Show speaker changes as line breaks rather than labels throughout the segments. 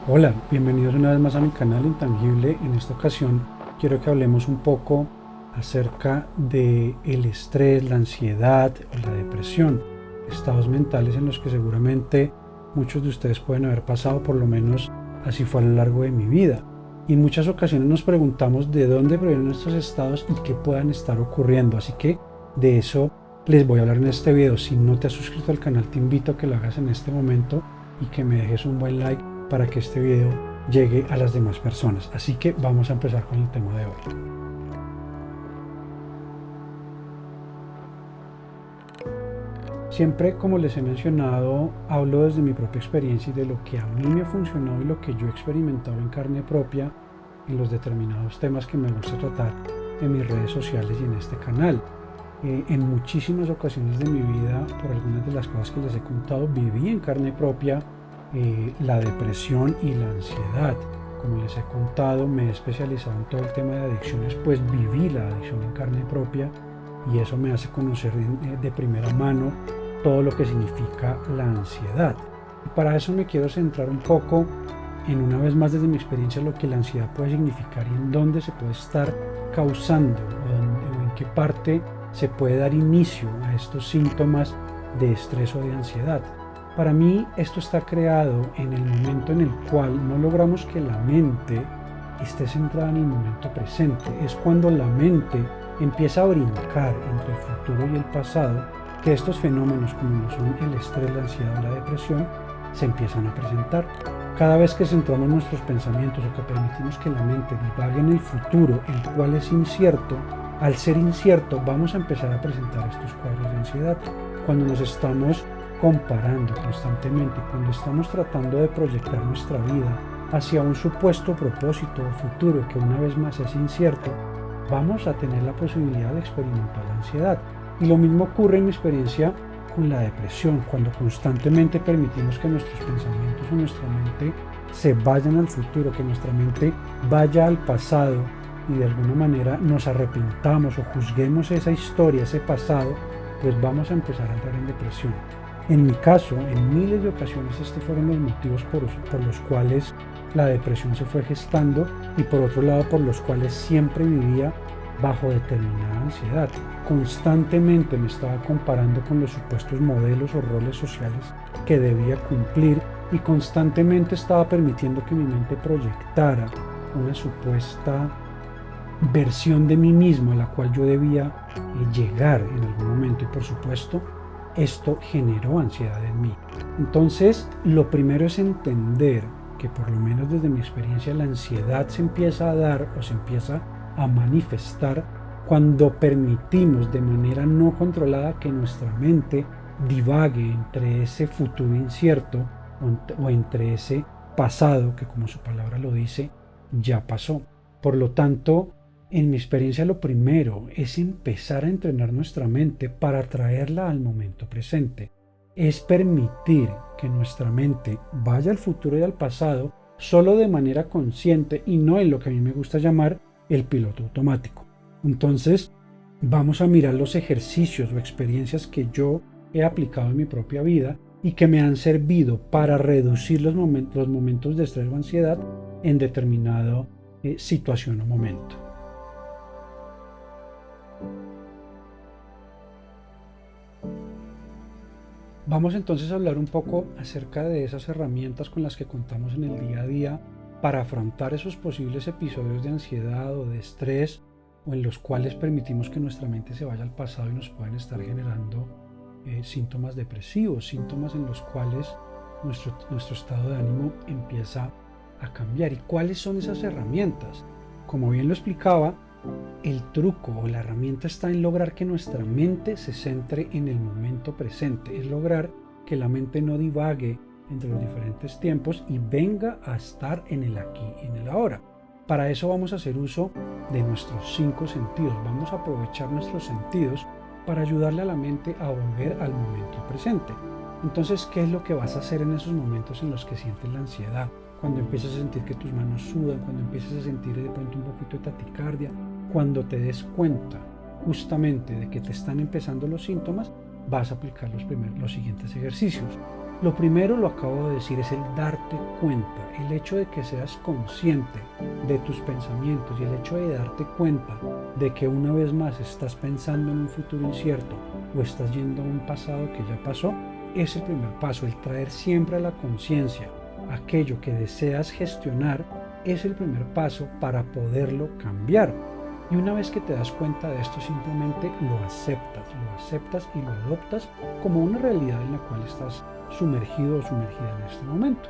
Hola, bienvenidos una vez más a mi canal Intangible. En esta ocasión quiero que hablemos un poco acerca de el estrés, la ansiedad o la depresión, estados mentales en los que seguramente muchos de ustedes pueden haber pasado, por lo menos así fue a lo largo de mi vida. Y en muchas ocasiones nos preguntamos de dónde provienen estos estados y qué puedan estar ocurriendo. Así que de eso les voy a hablar en este video. Si no te has suscrito al canal, te invito a que lo hagas en este momento y que me dejes un buen like para que este video llegue a las demás personas. Así que vamos a empezar con el tema de hoy. Siempre, como les he mencionado, hablo desde mi propia experiencia y de lo que a mí me ha funcionado y lo que yo he experimentado en carne propia en los determinados temas que me gusta tratar en mis redes sociales y en este canal. En muchísimas ocasiones de mi vida, por algunas de las cosas que les he contado, viví en carne propia la depresión y la ansiedad. Como les he contado, me he especializado en todo el tema de adicciones, pues viví la adicción en carne propia y eso me hace conocer de primera mano todo lo que significa la ansiedad. Y para eso me quiero centrar un poco en, una vez más desde mi experiencia, lo que la ansiedad puede significar y en dónde se puede estar causando o en qué parte se puede dar inicio a estos síntomas de estrés o de ansiedad. Para mí esto está creado en el momento en el cual no logramos que la mente esté centrada en el momento presente. Es cuando la mente empieza a brincar entre el futuro y el pasado que estos fenómenos, como lo son el estrés, la ansiedad o la depresión, se empiezan a presentar. Cada vez que centramos nuestros pensamientos o que permitimos que la mente divague en el futuro, el cual es incierto, al ser incierto vamos a empezar a presentar estos cuadros de ansiedad. Cuando nos estamos comparando constantemente, cuando estamos tratando de proyectar nuestra vida hacia un supuesto propósito o futuro que una vez más es incierto, vamos a tener la posibilidad de experimentar la ansiedad. Y lo mismo ocurre en mi experiencia con la depresión, cuando constantemente permitimos que nuestros pensamientos o nuestra mente se vayan al futuro, que nuestra mente vaya al pasado y de alguna manera nos arrepintamos o juzguemos esa historia, ese pasado, pues vamos a empezar a entrar en depresión. En mi caso, en miles de ocasiones estos fueron los motivos por los cuales la depresión se fue gestando y por otro lado por los cuales siempre vivía bajo determinada ansiedad. Constantemente me estaba comparando con los supuestos modelos o roles sociales que debía cumplir y constantemente estaba permitiendo que mi mente proyectara una supuesta versión de mí mismo a la cual yo debía llegar en algún momento y por supuesto esto generó ansiedad en mí. Entonces, lo primero es entender que por lo menos desde mi experiencia la ansiedad se empieza a dar o se empieza a manifestar cuando permitimos de manera no controlada que nuestra mente divague entre ese futuro incierto o entre ese pasado que, como su palabra lo dice, ya pasó. Por lo tanto, en mi experiencia lo primero es empezar a entrenar nuestra mente para traerla al momento presente. Es permitir que nuestra mente vaya al futuro y al pasado solo de manera consciente y no en lo que a mí me gusta llamar el piloto automático. Entonces, vamos a mirar los ejercicios o experiencias que yo he aplicado en mi propia vida y que me han servido para reducir los momentos de estrés o ansiedad en determinada situación o momento. Vamos entonces a hablar un poco acerca de esas herramientas con las que contamos en el día a día para afrontar esos posibles episodios de ansiedad o de estrés o en los cuales permitimos que nuestra mente se vaya al pasado y nos pueden estar generando síntomas depresivos, síntomas en los cuales nuestro estado de ánimo empieza a cambiar. ¿Y cuáles son esas herramientas? Como bien lo explicaba, el truco o la herramienta está en lograr que nuestra mente se centre en el momento presente, es lograr que la mente no divague entre los diferentes tiempos y venga a estar en el aquí y en el ahora. Para eso vamos a hacer uso de nuestros 5 sentidos, vamos a aprovechar nuestros sentidos para ayudarle a la mente a volver al momento presente. Entonces, ¿qué es lo que vas a hacer en esos momentos en los que sientes la ansiedad? Cuando empiezas a sentir que tus manos sudan, cuando empiezas a sentir de pronto un poquito de taquicardia, cuando te des cuenta justamente de que te están empezando los síntomas, vas a aplicar los siguientes ejercicios. Lo primero, lo acabo de decir, es el darte cuenta, el hecho de que seas consciente de tus pensamientos y el hecho de darte cuenta de que una vez más estás pensando en un futuro incierto o estás yendo a un pasado que ya pasó, es el primer paso. El traer siempre a la conciencia aquello que deseas gestionar es el primer paso para poderlo cambiar. Y una vez que te das cuenta de esto, simplemente lo aceptas y lo adoptas como una realidad en la cual estás sumergido o sumergida en este momento.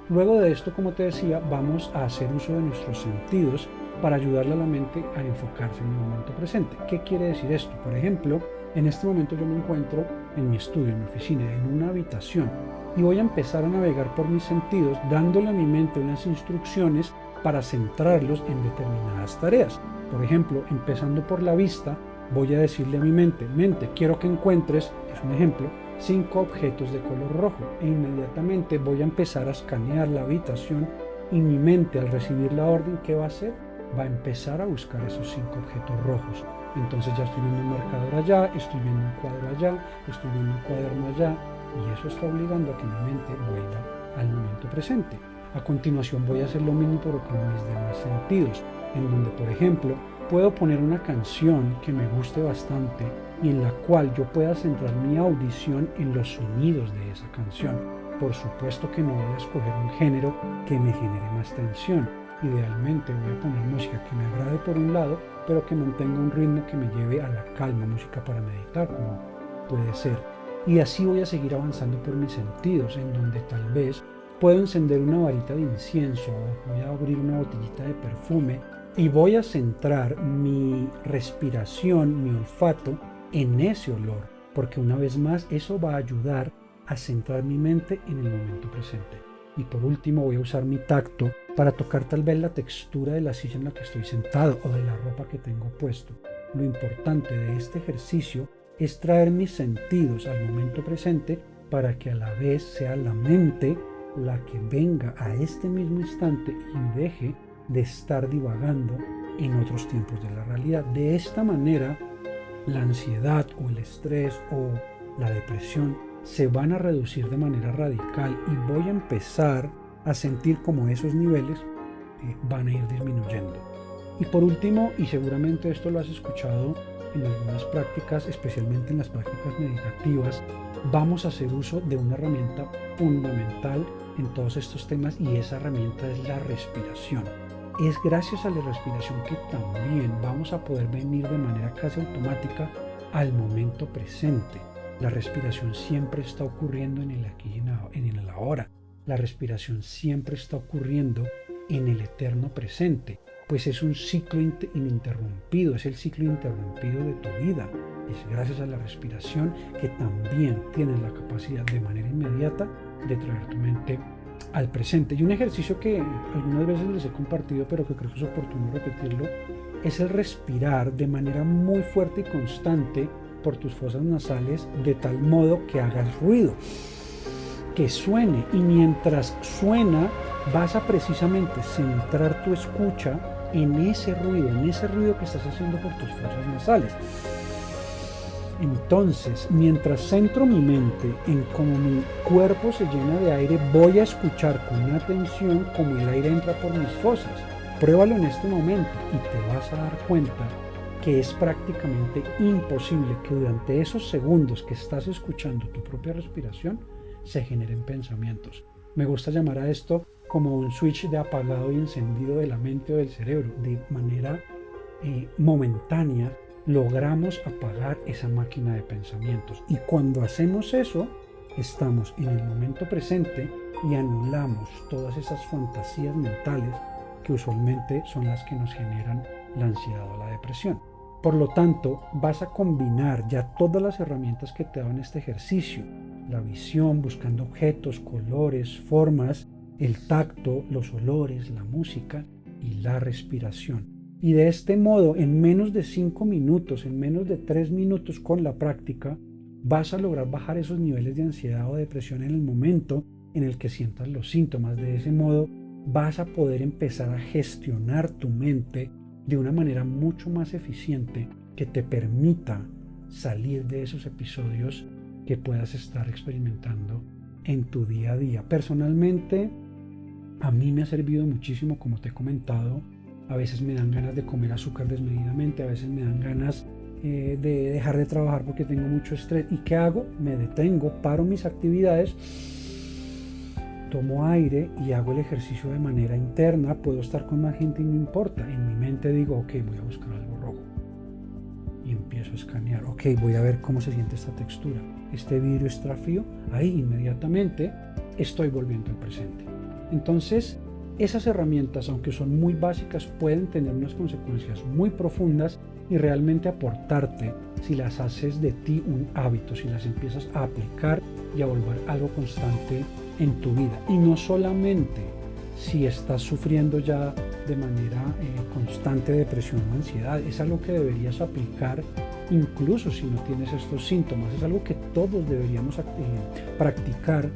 Luego de esto, como te decía, vamos a hacer uso de nuestros sentidos para ayudarle a la mente a enfocarse en el momento presente. ¿Qué quiere decir esto? Por ejemplo, en este momento yo me encuentro en mi estudio, en mi oficina, en una habitación, y voy a empezar a navegar por mis sentidos, dándole a mi mente unas instrucciones para centrarlos en determinadas tareas. Por ejemplo, empezando por la vista, voy a decirle a mi mente, quiero que encuentres, es un ejemplo, 5 objetos de color rojo, e inmediatamente voy a empezar a escanear la habitación y mi mente, al recibir la orden, ¿qué va a hacer? Va a empezar a buscar esos 5 objetos rojos. Entonces ya estoy viendo un marcador allá, estoy viendo un cuadro allá, estoy viendo un cuaderno allá, y eso está obligando a que mi mente vuelva al momento presente. A continuación voy a hacer lo mismo pero con mis demás sentidos, en donde, por ejemplo, puedo poner una canción que me guste bastante y en la cual yo pueda centrar mi audición en los sonidos de esa canción. Por supuesto que no voy a escoger un género que me genere más tensión. Idealmente voy a poner música que me agrade por un lado, pero que mantenga un ritmo que me lleve a la calma, música para meditar, como puede ser. Y así voy a seguir avanzando por mis sentidos, en donde tal vez puedo encender una varita de incienso, o voy a abrir una botellita de perfume y voy a centrar mi respiración, mi olfato en ese olor, porque una vez más eso va a ayudar a centrar mi mente en el momento presente. Y por último voy a usar mi tacto para tocar tal vez la textura de la silla en la que estoy sentado o de la ropa que tengo puesto. Lo importante de este ejercicio es traer mis sentidos al momento presente para que a la vez sea la mente la que venga a este mismo instante y deje de estar divagando en otros tiempos de la realidad. De esta manera, la ansiedad o el estrés o la depresión se van a reducir de manera radical y voy a empezar a sentir como esos niveles van a ir disminuyendo. Y por último, y seguramente esto lo has escuchado en algunas prácticas, especialmente en las prácticas meditativas, vamos a hacer uso de una herramienta fundamental en todos estos temas y esa herramienta es la respiración. Es gracias a la respiración que también vamos a poder venir de manera casi automática al momento presente. La respiración siempre está ocurriendo en el aquí y en el ahora. La respiración siempre está ocurriendo en el eterno presente, pues es un ciclo ininterrumpido, es el ciclo interrumpido de tu vida. Es gracias a la respiración que también tienes la capacidad de manera inmediata de traer tu mente al presente. Y un ejercicio que algunas veces les he compartido, pero que creo que es oportuno repetirlo, es el respirar de manera muy fuerte y constante por tus fosas nasales, de tal modo que hagas ruido, que suene, y mientras suena vas a precisamente centrar tu escucha en ese ruido que estás haciendo por tus fosas nasales. Entonces, mientras centro mi mente en cómo mi cuerpo se llena de aire, voy a escuchar con atención cómo el aire entra por mis fosas. Pruébalo en este momento y te vas a dar cuenta que es prácticamente imposible que durante esos segundos que estás escuchando tu propia respiración se generen pensamientos. Me gusta llamar a esto como un switch de apagado y encendido de la mente o del cerebro. De manera momentánea logramos apagar esa máquina de pensamientos, y cuando hacemos eso estamos en el momento presente y anulamos todas esas fantasías mentales que usualmente son las que nos generan la ansiedad o la depresión. Por lo tanto, vas a combinar ya todas las herramientas que te dan este ejercicio: la visión, buscando objetos, colores, formas, el tacto, los olores, la música y la respiración. Y de este modo, en menos de 5 minutos, en menos de 3 minutos con la práctica, vas a lograr bajar esos niveles de ansiedad o depresión en el momento en el que sientas los síntomas. De ese modo, vas a poder empezar a gestionar tu mente de una manera mucho más eficiente que te permita salir de esos episodios que puedas estar experimentando en tu día a día. Personalmente, a mí me ha servido muchísimo, como te he comentado. A veces me dan ganas de comer azúcar desmedidamente, a veces me dan ganas de dejar de trabajar porque tengo mucho estrés. ¿Y qué hago? Me detengo, paro mis actividades, tomo aire y hago el ejercicio de manera interna. Puedo estar con más gente y no importa. En mi mente digo, ok, voy a buscar algo rojo. Y empiezo a escanear. Ok, voy a ver cómo se siente esta textura. Este vidrio está frío. Ahí inmediatamente estoy volviendo al presente. Entonces, esas herramientas, aunque son muy básicas, pueden tener unas consecuencias muy profundas y realmente aportarte si las haces de ti un hábito, si las empiezas a aplicar y a volver algo constante en tu vida. Y no solamente si estás sufriendo ya de manera constante depresión o ansiedad, es algo que deberías aplicar incluso si no tienes estos síntomas. Es algo que todos deberíamos practicar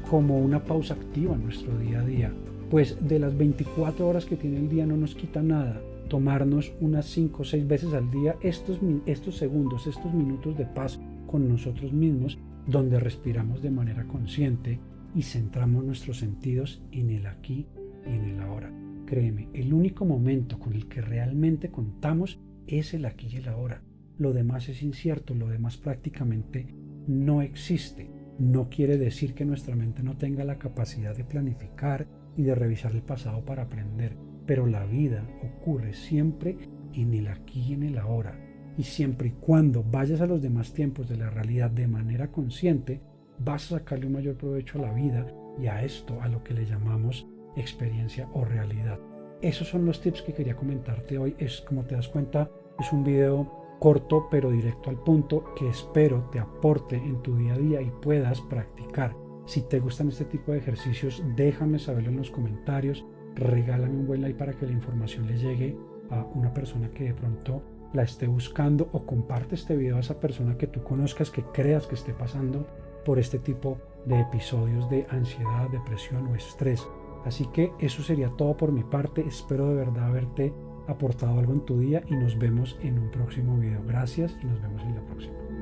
como una pausa activa en nuestro día a día. Pues de las 24 horas que tiene el día no nos quita nada tomarnos unas 5 o 6 veces al día estos segundos, estos minutos de paz con nosotros mismos, donde respiramos de manera consciente y centramos nuestros sentidos en el aquí y en el ahora. Créeme, el único momento con el que realmente contamos es el aquí y el ahora. Lo demás es incierto, lo demás prácticamente no existe. No quiere decir que nuestra mente no tenga la capacidad de planificar y de revisar el pasado para aprender, pero la vida ocurre siempre en el aquí y en el ahora. Y siempre y cuando vayas a los demás tiempos de la realidad de manera consciente, vas a sacarle un mayor provecho a la vida y a esto, a lo que le llamamos experiencia o realidad. Esos son los tips que quería comentarte hoy. Como te das cuenta, es un video corto pero directo al punto que espero te aporte en tu día a día y puedas practicar. Si te gustan este tipo de ejercicios, déjame saberlo en los comentarios, regálame un buen like para que la información le llegue a una persona que de pronto la esté buscando, o comparte este video a esa persona que tú conozcas, que creas que esté pasando por este tipo de episodios de ansiedad, depresión o estrés. Así que eso sería todo por mi parte. Espero de verdad haberte aportado algo en tu día y nos vemos en un próximo video. Gracias y nos vemos en la próxima.